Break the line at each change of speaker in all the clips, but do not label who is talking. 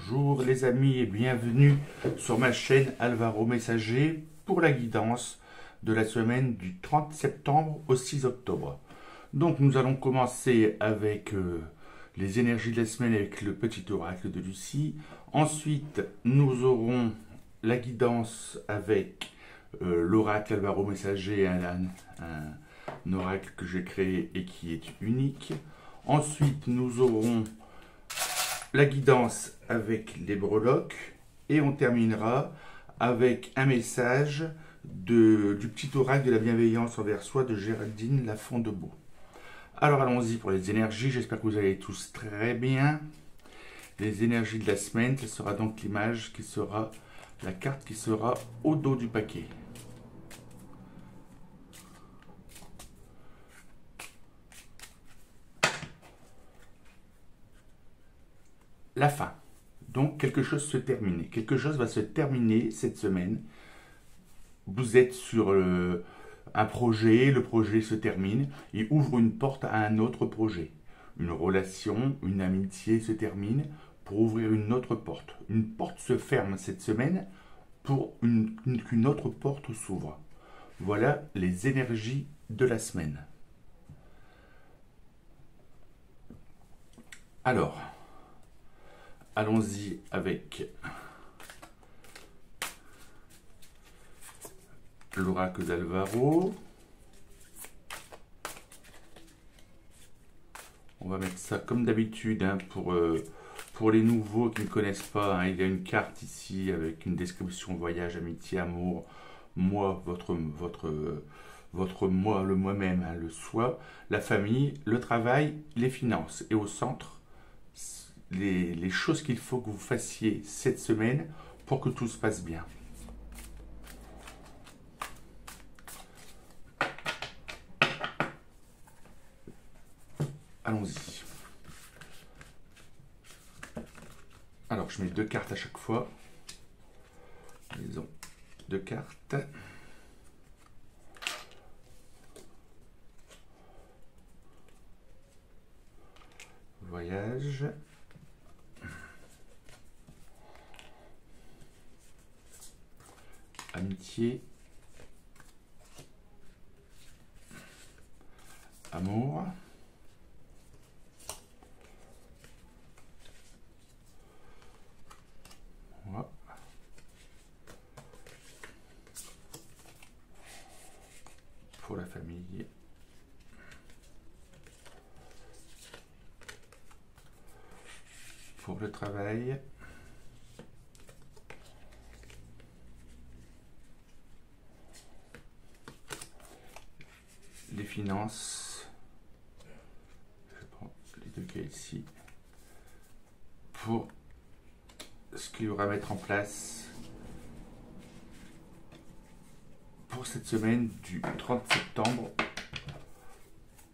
Bonjour les amis et bienvenue sur ma chaîne Alvaro Messager pour la guidance de la semaine du 30 septembre au 6 octobre. Donc nous allons commencer avec les énergies de la semaine avec le petit oracle de Lucie. Ensuite nous aurons la guidance avec l'oracle Alvaro Messager, un oracle que j'ai créé et qui est unique. Ensuite nous aurons la guidance avec les breloques et on terminera avec un message du petit oracle de la bienveillance envers soi de Géraldine Lafont-Debeau. Alors allons-y pour les énergies, j'espère que vous allez tous très bien. Les énergies de la semaine, ce sera donc l'image qui sera, la carte qui sera au dos du paquet. La fin. Donc quelque chose se termine. Quelque chose va se terminer cette semaine. Vous êtes sur un projet, le projet se termine et ouvre une porte à un autre projet. Une relation, une amitié se termine pour ouvrir une autre porte. Une porte se ferme cette semaine pour qu'une autre porte s'ouvre. Voilà les énergies de la semaine. Alors, allons-y avec l'oracle d'Alvaro. On va mettre ça comme d'habitude hein, pour les nouveaux qui ne connaissent pas. Hein, il y a une carte ici avec une description voyage, amitié, amour, moi, votre moi, le moi-même, hein, le soi, la famille, le travail, les finances. Et au centre, les choses qu'il faut que vous fassiez cette semaine pour que tout se passe bien. Allons-y. Alors, je mets deux cartes à chaque fois. Disons, deux cartes. Voyage. Amitié. Amour. Voilà. Pour la famille. Pour le travail. Les finances, je prends les deux cas ici, pour ce qu'il y aura à mettre en place pour cette semaine du 30 septembre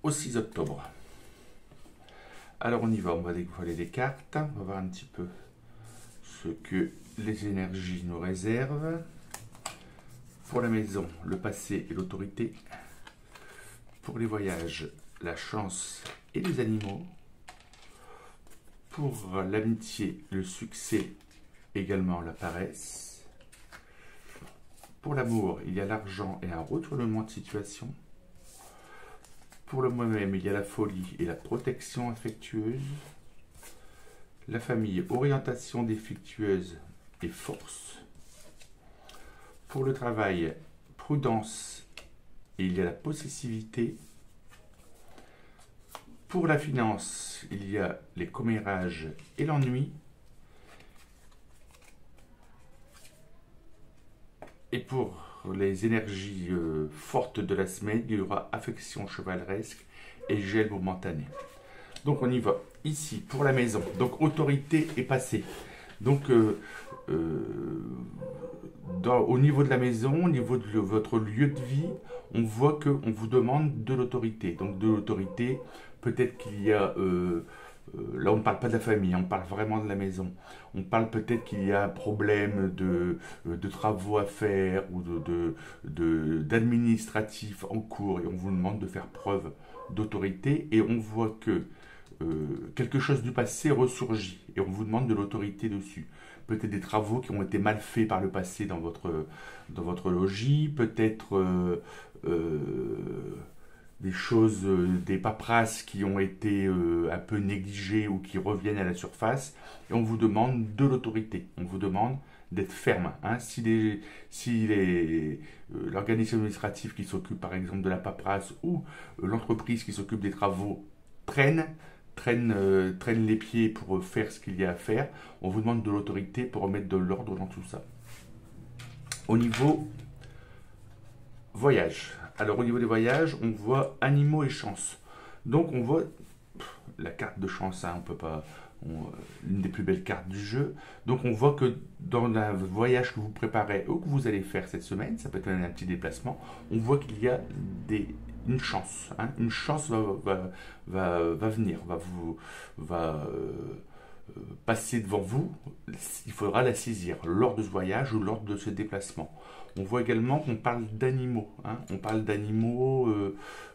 au 6 octobre. Alors on y va, on va dévoiler les cartes, on va voir un petit peu ce que les énergies nous réservent. Pour la maison, le passé et l'autorité. Pour les voyages, la chance et les animaux. Pour l'amitié, le succès, également la paresse. Pour l'amour, il y a l'argent et un retournement de situation. Pour le moi-même, il y a la folie et la protection affectueuse. La famille, orientation défectueuse et force. Pour le travail, prudence et il y a la possessivité. Pour la finance, il y a les commérages et l'ennui. Et pour les énergies fortes de la semaine, il y aura affection chevaleresque et gel momentané. Donc on y va. Ici, pour la maison, donc autorité et passé. Donc au niveau de la maison, au niveau de votre lieu de vie, on voit qu'on vous demande de l'autorité. Donc de l'autorité, peut-être qu'il y a... là, on ne parle pas de la famille, on parle vraiment de la maison. On parle peut-être qu'il y a un problème de travaux à faire ou d'administratif en cours et on vous demande de faire preuve d'autorité. Et on voit que quelque chose du passé ressurgit et on vous demande de l'autorité dessus. Peut-être des travaux qui ont été mal faits par le passé dans votre logis, peut-être des choses, des paperasses qui ont été un peu négligées ou qui reviennent à la surface, et on vous demande de l'autorité. On vous demande d'être ferme. Hein. Si l'organisme administratif qui s'occupe par exemple de la paperasse ou l'entreprise qui s'occupe des travaux traîne les pieds pour faire ce qu'il y a à faire, on vous demande de l'autorité pour remettre de l'ordre dans tout ça. Au niveau voyage. Alors au niveau des voyages, on voit animaux et chance. Donc on voit la carte de chance, hein, on peut pas, l'une des plus belles cartes du jeu. Donc on voit que dans un voyage que vous préparez ou que vous allez faire cette semaine, ça peut être un petit déplacement, on voit qu'il y a une chance. Hein, une chance va venir, va passer devant vous. Il faudra la saisir lors de ce voyage ou lors de ce déplacement. On voit également qu'on parle d'animaux. Hein. On parle d'animaux,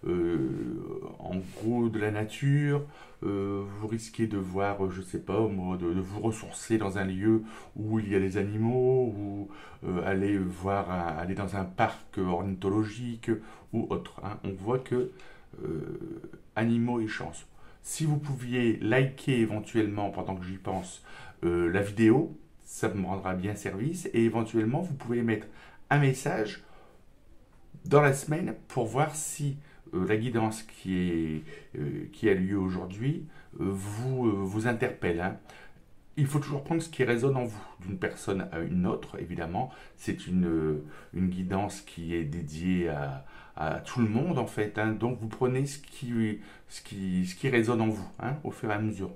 en gros de la nature. Vous risquez de voir, je sais pas, de vous ressourcer dans un lieu où il y a des animaux, ou aller dans un parc ornithologique ou autre. Hein. On voit que animaux et chance. Si vous pouviez liker éventuellement, pendant que j'y pense, la vidéo, ça me rendra bien service. Et éventuellement, vous pouvez mettre un message dans la semaine pour voir si la guidance qui a lieu aujourd'hui vous interpelle. Hein. Il faut toujours prendre ce qui résonne en vous, d'une personne à une autre, évidemment. C'est une guidance qui est dédiée à tout le monde, en fait. Hein. Donc, vous prenez ce qui résonne en vous, hein, au fur et à mesure.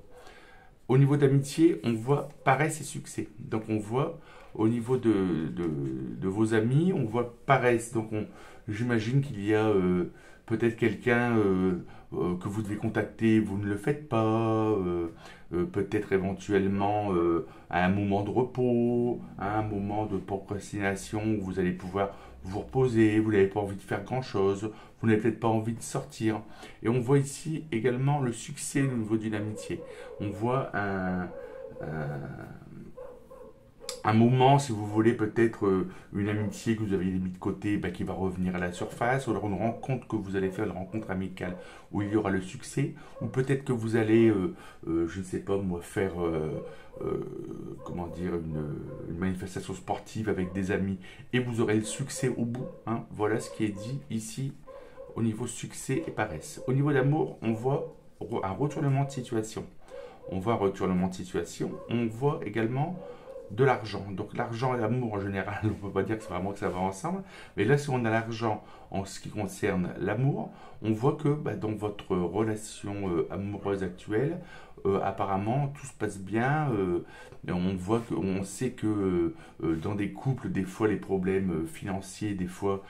Au niveau d'amitié, on voit paresse et succès. Donc, on voit au niveau de vos amis, on voit paresse. Donc, j'imagine qu'il y a peut-être quelqu'un que vous devez contacter, vous ne le faites pas. Peut-être éventuellement à un moment de repos, à un moment de procrastination où vous allez pouvoir vous reposer, vous n'avez pas envie de faire grand-chose, vous n'avez peut-être pas envie de sortir. Et on voit ici également le succès au niveau d'une amitié. On voit un moment, si vous voulez, peut-être une amitié que vous aviez mis de côté, qui va revenir à la surface, ou alors une rencontre que vous allez faire, une rencontre amicale où il y aura le succès, ou peut-être que vous allez, je ne sais pas moi, faire, comment dire, une manifestation sportive avec des amis, et vous aurez le succès au bout. Hein. Voilà ce qui est dit ici au niveau succès et paresse. Au niveau d'amour, on voit un retournement de situation. On voit un retournement de situation, on voit également de l'argent. Donc l'argent et l'amour en général, on ne peut pas dire que c'est vraiment que ça va ensemble. Mais là, si on a l'argent en ce qui concerne l'amour, on voit que dans votre relation amoureuse actuelle, apparemment tout se passe bien. On sait que dans des couples, des fois les problèmes financiers, des fois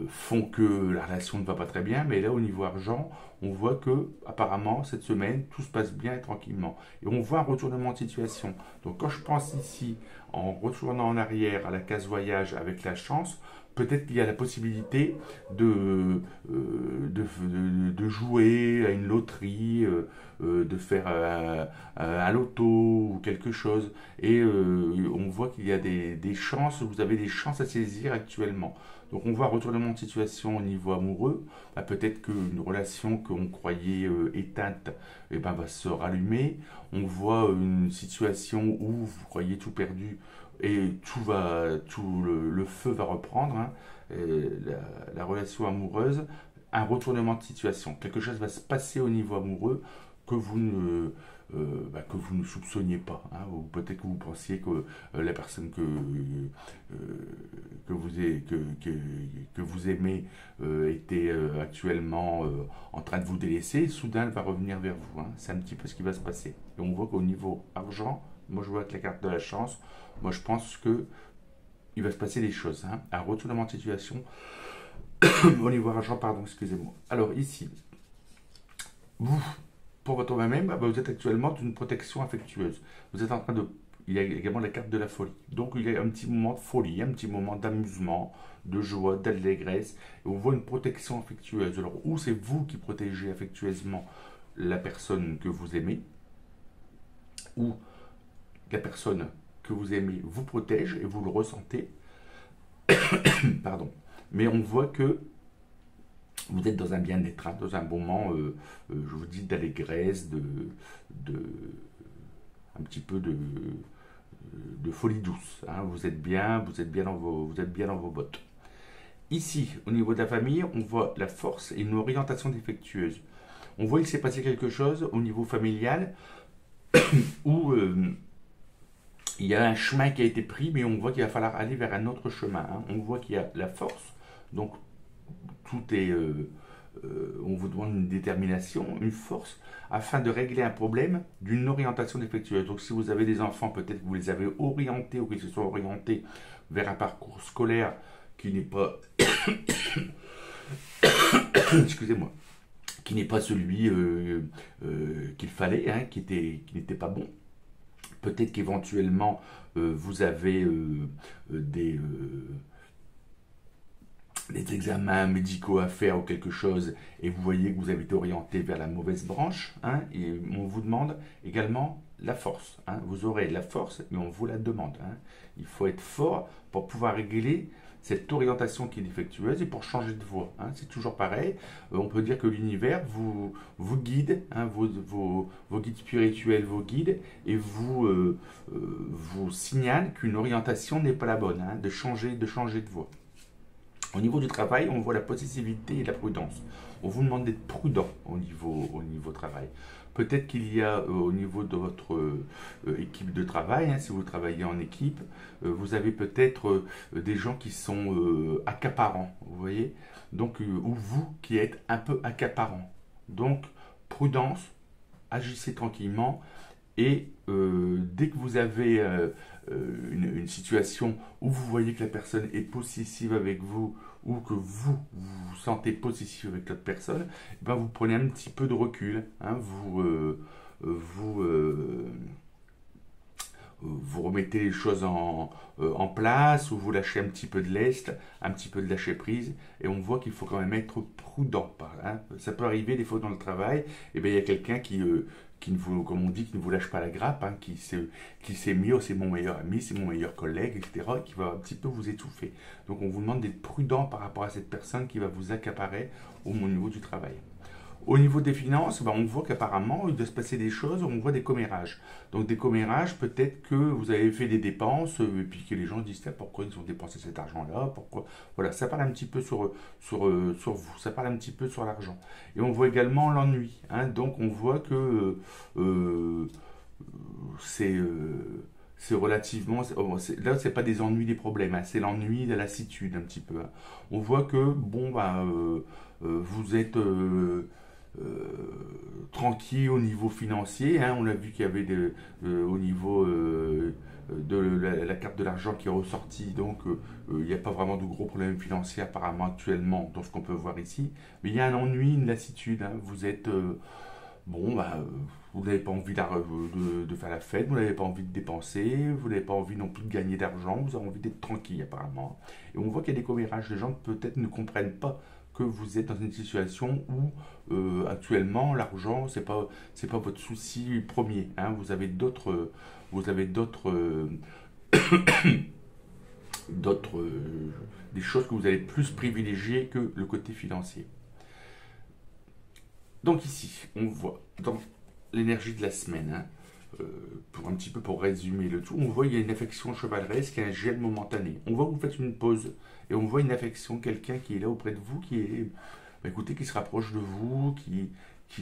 font que la relation ne va pas très bien. Mais là, au niveau argent, on voit que apparemment cette semaine tout se passe bien et tranquillement. Et on voit un retournement de situation. Donc quand je pense ici, en retournant en arrière à la case voyage avec la chance, peut-être qu'il y a la possibilité de jouer à une loterie, de faire un loto ou quelque chose. Et on voit qu'il y a des chances, vous avez des chances à saisir actuellement. Donc on voit un retournement de situation au niveau amoureux. Peut-être qu'une relation qu'on croyait éteinte va se rallumer. On voit une situation où vous croyez tout perdu et le feu va reprendre. Hein. La relation amoureuse, un retournement de situation. Quelque chose va se passer au niveau amoureux que vous ne soupçonniez pas. Hein, ou peut-être que vous pensiez que la personne que vous aimez était actuellement en train de vous délaisser, et soudain elle va revenir vers vous. Hein. C'est un petit peu ce qui va se passer. Et on voit qu'au niveau argent, moi je vois avec la carte de la chance, moi je pense que il va se passer des choses. Hein. Un retournement de situation au niveau argent, pardon, excusez-moi. Alors ici, vous, pour votre même, vous êtes actuellement d'une protection affectueuse. Vous êtes en train de... Il y a également la carte de la folie. Donc il y a un petit moment de folie, un petit moment d'amusement, de joie, d'allégresse. Et on voit une protection affectueuse. Alors où c'est vous qui protégez affectueusement la personne que vous aimez, ou la personne que vous aimez vous protège et vous le ressentez. Pardon. Mais on voit que vous êtes dans un bien-être, hein, dans un moment, je vous dis, d'allégresse, de, un petit peu de folie douce. Hein. Vous êtes bien dans vos bottes. Ici, au niveau de la famille, on voit la force et une orientation défectueuse. On voit qu'il s'est passé quelque chose au niveau familial où il y a un chemin qui a été pris, mais on voit qu'il va falloir aller vers un autre chemin. Hein. On voit qu'il y a la force, donc tout est... on vous demande une détermination, une force, afin de régler un problème d'une orientation défectueuse. Donc si vous avez des enfants, peut-être que vous les avez orientés ou qu'ils se sont orientés vers un parcours scolaire qui n'est pas... Excusez-moi. Qui n'est pas celui qu'il fallait, hein, qui n'était pas bon. Peut-être qu'éventuellement, vous avez des examens médicaux à faire ou quelque chose, et vous voyez que vous avez été orienté vers la mauvaise branche, hein, et on vous demande également la force. Hein. Vous aurez la force, mais on vous la demande. Hein. Il faut être fort pour pouvoir régler cette orientation qui est défectueuse et pour changer de voie. Hein. C'est toujours pareil. On peut dire que l'univers vous guide, hein, vos guides spirituels vous guident et vous signale qu'une orientation n'est pas la bonne, hein, de changer de voie. Au niveau du travail, on voit la possessivité et la prudence. On vous demande d'être prudent au niveau travail. Peut-être qu'il y a au niveau de votre équipe de travail, hein, si vous travaillez en équipe, vous avez peut-être des gens qui sont accaparants, vous voyez, donc, ou vous qui êtes un peu accaparant. Donc, prudence, agissez tranquillement et dès que vous avez une situation où vous voyez que la personne est possessive avec vous ou que vous vous sentez possessif avec l'autre personne, ben vous prenez un petit peu de recul, hein, vous remettez les choses en place, ou vous lâchez un petit peu de lest, un petit peu de lâcher prise, et on voit qu'il faut quand même être prudent. Hein. Ça peut arriver des fois dans le travail, et bien il y a quelqu'un qui ne vous, comme on dit, qui ne vous lâche pas la grappe, hein, qui s'est mis, oh, c'est mon meilleur ami, c'est mon meilleur collègue, etc., qui va un petit peu vous étouffer. Donc on vous demande d'être prudent par rapport à cette personne qui va vous accaparer au niveau du travail. Au niveau des finances, ben on voit qu'apparemment, il doit se passer des choses, on voit des commérages. Donc des commérages, peut-être que vous avez fait des dépenses, et puis que les gens disent, pourquoi ils ont dépensé cet argent-là, pourquoi... Voilà, ça parle un petit peu sur vous, ça parle un petit peu sur l'argent. Et on voit également l'ennui, hein, donc on voit que c'est relativement... Là, c'est pas des ennuis, des problèmes, hein, c'est l'ennui de la lassitude un petit peu. Hein. On voit que, bon, vous êtes... tranquille au niveau financier, hein. On a vu qu'il y avait au niveau de la carte de l'argent qui est ressortie, donc il n'y a pas vraiment de gros problèmes financiers apparemment actuellement dans ce qu'on peut voir ici, mais il y a un ennui, une lassitude, hein. Vous êtes vous n'avez pas envie de faire la fête, vous n'avez pas envie de dépenser, vous n'avez pas envie non plus de gagner d'argent, vous avez envie d'être tranquille apparemment, et on voit qu'il y a des commérages, les gens peut-être ne comprennent pas que vous êtes dans une situation où actuellement l'argent c'est pas votre souci premier, hein. Vous avez d'autres des choses que vous allez plus privilégier que le côté financier. Donc ici on voit dans l'énergie de la semaine, hein, pour résumer le tout, on voit qu'il y a une affection chevaleresque et un gel momentané. On voit que vous faites une pause et on voit une affection, quelqu'un qui est là auprès de vous, qui est, écoutez, qui se rapproche de vous, qui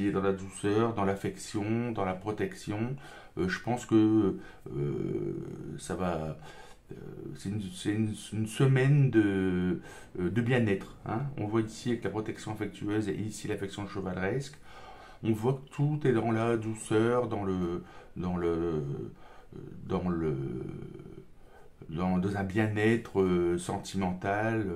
est dans la douceur, dans l'affection, dans la protection. Je pense que ça va... c'est une semaine de bien-être. Hein. On voit ici avec la protection affectueuse et ici l'affection chevaleresque. On voit que tout est dans la douceur, dans un bien-être sentimental.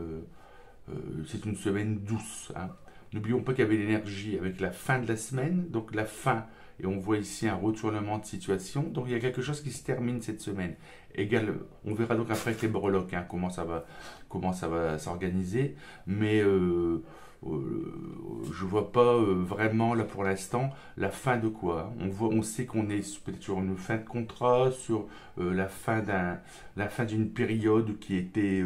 C'est une semaine douce. Hein. N'oublions pas qu'il y avait l'énergie avec la fin de la semaine, donc la fin et on voit ici un retournement de situation. Donc il y a quelque chose qui se termine cette semaine. Égal, on verra donc après avec les breloques hein, comment ça va s'organiser, mais je vois pas vraiment là pour l'instant la fin de quoi. On sait qu'on est peut-être sur une fin de contrat, sur la fin d'une période qui était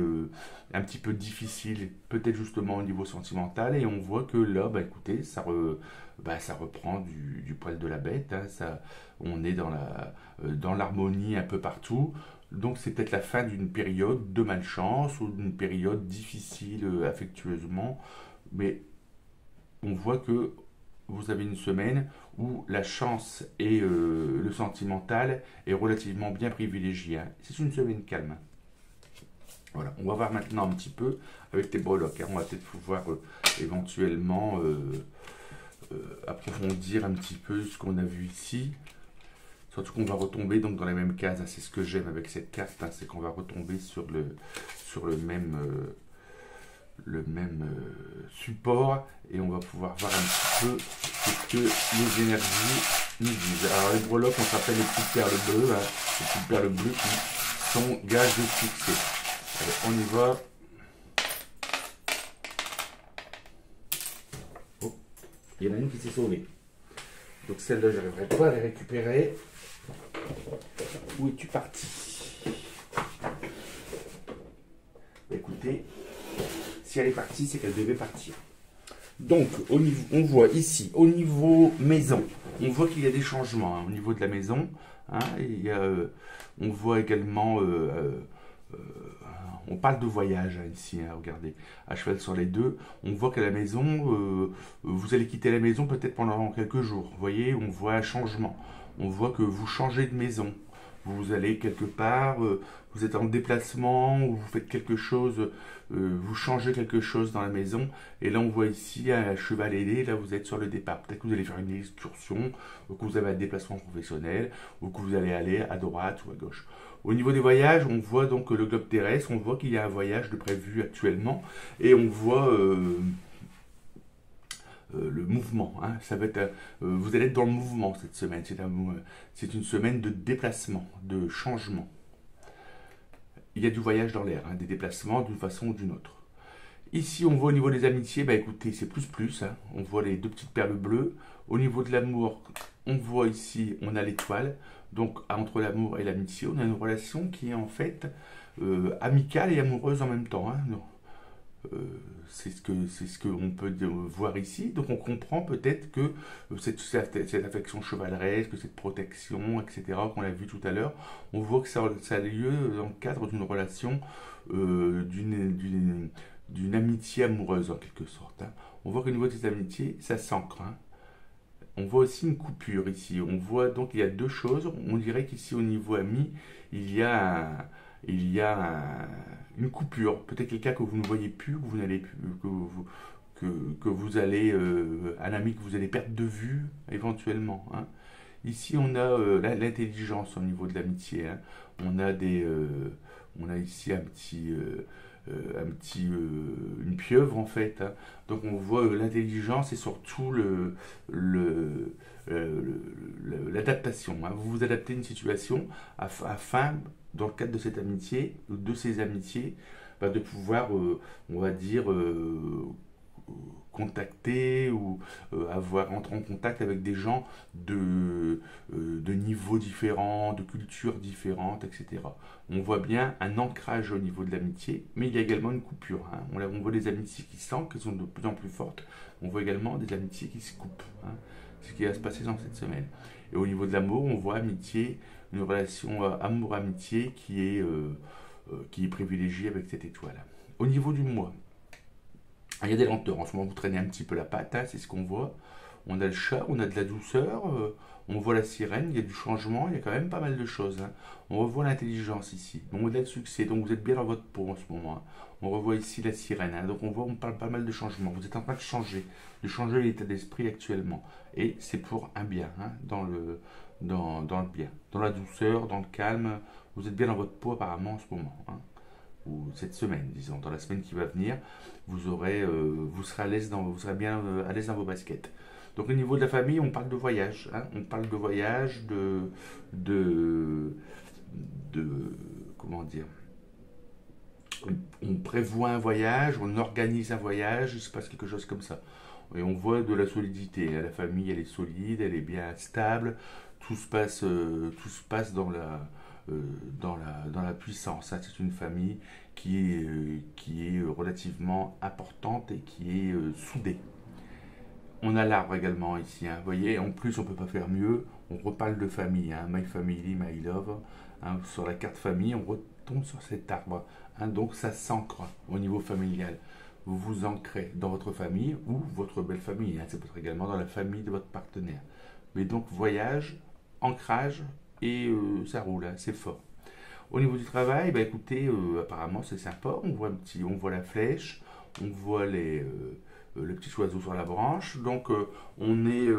un petit peu difficile, peut-être justement au niveau sentimental, et on voit que là, bah écoutez, ça reprend du poil de la bête. Hein, on est dans l'harmonie un peu partout. Donc c'est peut-être la fin d'une période de malchance ou d'une période difficile affectueusement, mais on voit que vous avez une semaine où la chance et le sentimental est relativement bien privilégié. Hein. C'est une semaine calme. Voilà, on va voir maintenant un petit peu avec les breloques. Hein. On va peut-être pouvoir éventuellement approfondir un petit peu ce qu'on a vu ici. Surtout qu'on va retomber donc dans la même case. Hein. C'est ce que j'aime avec cette carte, hein. C'est qu'on va retomber sur le même support et on va pouvoir voir un petit peu ce que les énergies nous disent. Alors les breloques, on s'appelle les petites perles bleues, hein, les petites perles bleues qui sont gages de succès. Allez, on y va. Oh, il y en a une qui s'est sauvée. Donc celle-là, je n'arriverai pas à les récupérer. Où es-tu parti? Écoutez, si elle est partie, c'est qu'elle devait partir. Donc, on voit ici, au niveau maison, on voit qu'il y a des changements hein, au niveau de la maison. Hein, on voit également, on parle de voyage hein, ici, hein, regardez, à cheval sur les deux. On voit qu'à la maison, vous allez quitter la maison peut-être pendant quelques jours. Vous voyez, on voit un changement. On voit que vous changez de maison. Vous allez quelque part, vous êtes en déplacement, ou vous faites quelque chose, vous changez quelque chose dans la maison. Et là, on voit ici un cheval ailé, là, vous êtes sur le départ. Peut-être que vous allez faire une excursion, ou que vous avez un déplacement professionnel, ou que vous allez aller à droite ou à gauche. Au niveau des voyages, on voit donc le globe terrestre, on voit qu'il y a un voyage de prévu actuellement, et on voit le mouvement. Hein. Ça va être, vous allez être dans le mouvement cette semaine. C'est une semaine de déplacement, de changement. Il y a du voyage dans l'air, hein, des déplacements d'une façon ou d'une autre. Ici, on voit au niveau des amitiés, bah écoutez, c'est plus. Hein. On voit les deux petites perles bleues. Au niveau de l'amour, on voit ici, on a l'étoile. Donc, entre l'amour et l'amitié, on a une relation qui est en fait amicale et amoureuse en même temps. Hein. C'est ce que on peut voir ici. Donc on comprend peut-être que cette affection chevaleresque, cette protection, etc., qu'on a vu tout à l'heure, on voit que ça a lieu dans le cadre d'une relation, d'une amitié amoureuse en quelque sorte. Hein. On voit qu'au niveau de cette amitié, ça s'ancre. Hein. On voit aussi une coupure ici. On voit donc il y a deux choses. On dirait qu'ici au niveau ami, il y a une coupure. Peut-être quelqu'un que vous ne voyez plus, que vous n'allez plus, que vous allez, un ami que vous allez perdre de vue éventuellement. Hein. Ici, on a l'intelligence au niveau de l'amitié. Hein. On a ici une pieuvre en fait. Hein. Donc on voit l'intelligence et surtout l'adaptation. Hein. Vous vous adaptez à une situation afin, dans le cadre de cette amitié, de ces amitiés, bah, de pouvoir, on va dire, contacter ou entrer en contact avec des gens de niveaux différents, de cultures différentes, etc. On voit bien un ancrage au niveau de l'amitié, mais il y a également une coupure. Hein. On voit des amitiés qui s'ancrent, qui sont de plus en plus fortes. On voit également des amitiés qui se coupent. Hein. C'est ce qui va se passer dans cette semaine. Et au niveau de l'amour, on voit amitié, une relation amour-amitié qui est privilégiée avec cette étoile. Au niveau du mois, il y a des lenteurs. En ce moment, vous traînez un petit peu la patte, hein, c'est ce qu'on voit. On a le chat, on a de la douceur, on voit la sirène, il y a du changement, il y a quand même pas mal de choses. Hein. On revoit l'intelligence ici. On a le succès, donc vous êtes bien dans votre peau en ce moment. Hein. On revoit ici la sirène, hein. Donc on parle pas mal de changements. Vous êtes en train de changer l'état d'esprit actuellement. Et c'est pour un bien, hein, dans le bien, dans la douceur, dans le calme. Vous êtes bien dans votre peau apparemment en ce moment. Hein. Ou cette semaine, disons, dans la semaine qui va venir, vous serez à l'aise vous serez bien à l'aise dans vos baskets. Donc au niveau de la famille, on parle de voyage, hein. On parle de voyage, de, de comment dire, on prévoit un voyage, on organise un voyage, il se passe quelque chose comme ça. Et on voit de la solidité. La famille, elle est solide, elle est bien stable. Tout se passe dans la puissance, hein. C'est une famille qui est relativement importante et qui est soudée. On a l'arbre également ici, hein. Vous voyez, en plus, on ne peut pas faire mieux. On reparle de famille, hein. My family, my love, hein. Sur la carte famille, on retombe sur cet arbre, hein. Donc ça s'ancre au niveau familial. Vous vous ancrez dans votre famille ou votre belle famille, hein. Ça peut être également dans la famille de votre partenaire. Mais donc voyage, ancrage et ça roule, hein, c'est fort. Au niveau du travail, bah écoutez, apparemment c'est sympa. On voit la flèche, on voit les petits oiseaux sur la branche. Donc on est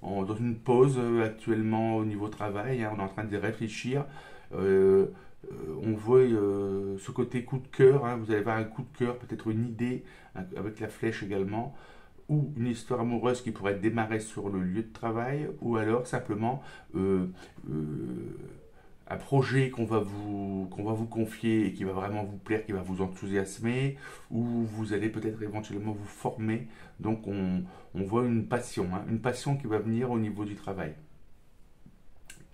dans une pause actuellement au niveau travail, hein. On est en train de réfléchir. Euh, on voit ce côté coup de cœur, hein. Vous allez avoir un coup de cœur, peut-être une idée, hein, avec la flèche également, ou une histoire amoureuse qui pourrait démarrer sur le lieu de travail, ou alors simplement euh, euh, un projet qu'on va vous confier et qui va vraiment vous plaire, qui va vous enthousiasmer, ou vous allez peut-être éventuellement vous former. Donc on voit une passion, hein, une passion qui va venir au niveau du travail.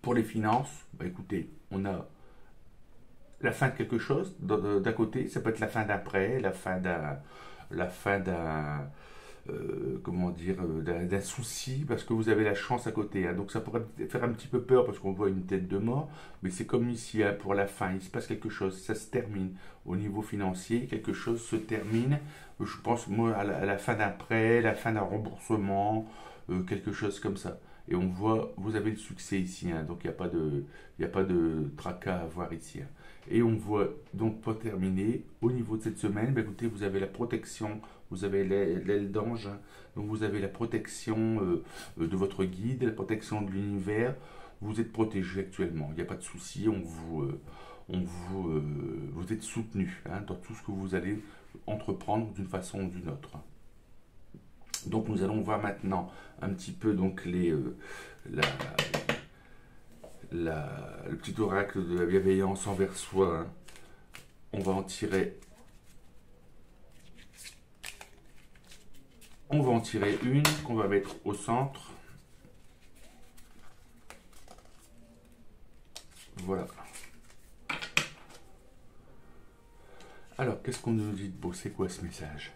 Pour les finances, bah écoutez, on a la fin de quelque chose d'un côté, ça peut être la fin d'un prêt, la fin d'un, comment dire, d'un souci, parce que vous avez la chance à côté, hein. Donc ça pourrait faire un petit peu peur parce qu'on voit une tête de mort, mais c'est comme ici, hein, pour la fin, il se passe quelque chose, ça se termine. Au niveau financier, quelque chose se termine, je pense moi à la fin d'un prêt, la fin d'un remboursement, quelque chose comme ça. Et on voit, vous avez le succès ici, hein. Donc il n'y a pas de tracas à avoir ici, hein. Et on voit donc pour terminer, au niveau de cette semaine, ben écoutez, vous avez la protection, vous avez l'aile d'ange, hein. Donc vous avez la protection de votre guide, la protection de l'univers. Vous êtes protégé actuellement, il n'y a pas de souci, vous êtes soutenu, hein, dans tout ce que vous allez entreprendre d'une façon ou d'une autre. Donc nous allons voir maintenant un petit peu donc la, le petit oracle de la bienveillance envers soi, hein. On va en tirer. On va en tirer une qu'on va mettre au centre. Voilà. Alors, qu'est-ce qu'on nous dit de beau? C'est quoi ce message?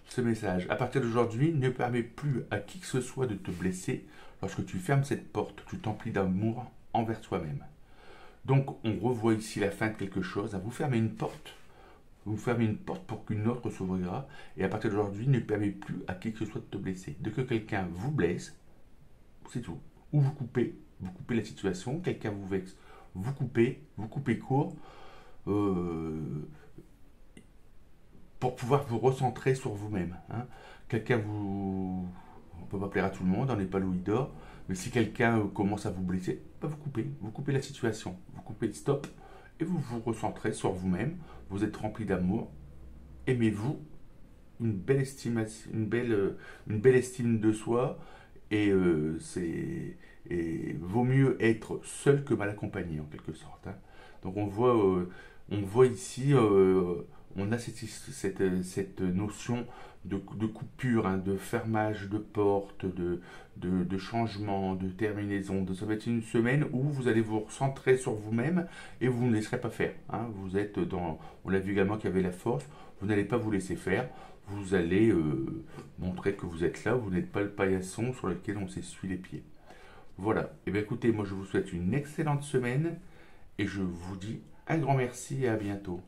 Ce message, à partir d'aujourd'hui, ne permet plus à qui que ce soit de te blesser. Lorsque tu fermes cette porte, tu t'emplis d'amour envers toi-même. Donc, on revoit ici la fin de quelque chose. Vous fermez une porte. Vous fermez une porte pour qu'une autre s'ouvrira. Et à partir d'aujourd'hui, ne permet plus à qui que ce soit de te blesser. Dès que quelqu'un vous blesse, c'est tout. Ou vous coupez la situation, quelqu'un vous vexe, vous coupez court. Euh, pour pouvoir vous recentrer sur vous-même, hein. Quelqu'un vous... On peut pas plaire à tout le monde, on n'est pas Louis d'or, mais si quelqu'un commence à vous blesser, bah vous coupez la situation, vous coupez stop, et vous vous recentrez sur vous-même, vous êtes rempli d'amour, aimez-vous, une belle estime de soi, et vaut mieux être seul que mal accompagné en quelque sorte, hein. Donc on voit ici, on a cette notion de coupure, hein, de fermage de porte, de changement, de terminaison. Ça va être une semaine où vous allez vous recentrer sur vous-même et vous ne laisserez pas faire, hein. Vous êtes dans, on l'a vu également qu'il y avait la force, vous n'allez pas vous laisser faire, vous allez montrer que vous êtes là, vous n'êtes pas le paillasson sur lequel on s'essuie les pieds. Voilà, et bien écoutez, moi je vous souhaite une excellente semaine et je vous dis un grand merci et à bientôt.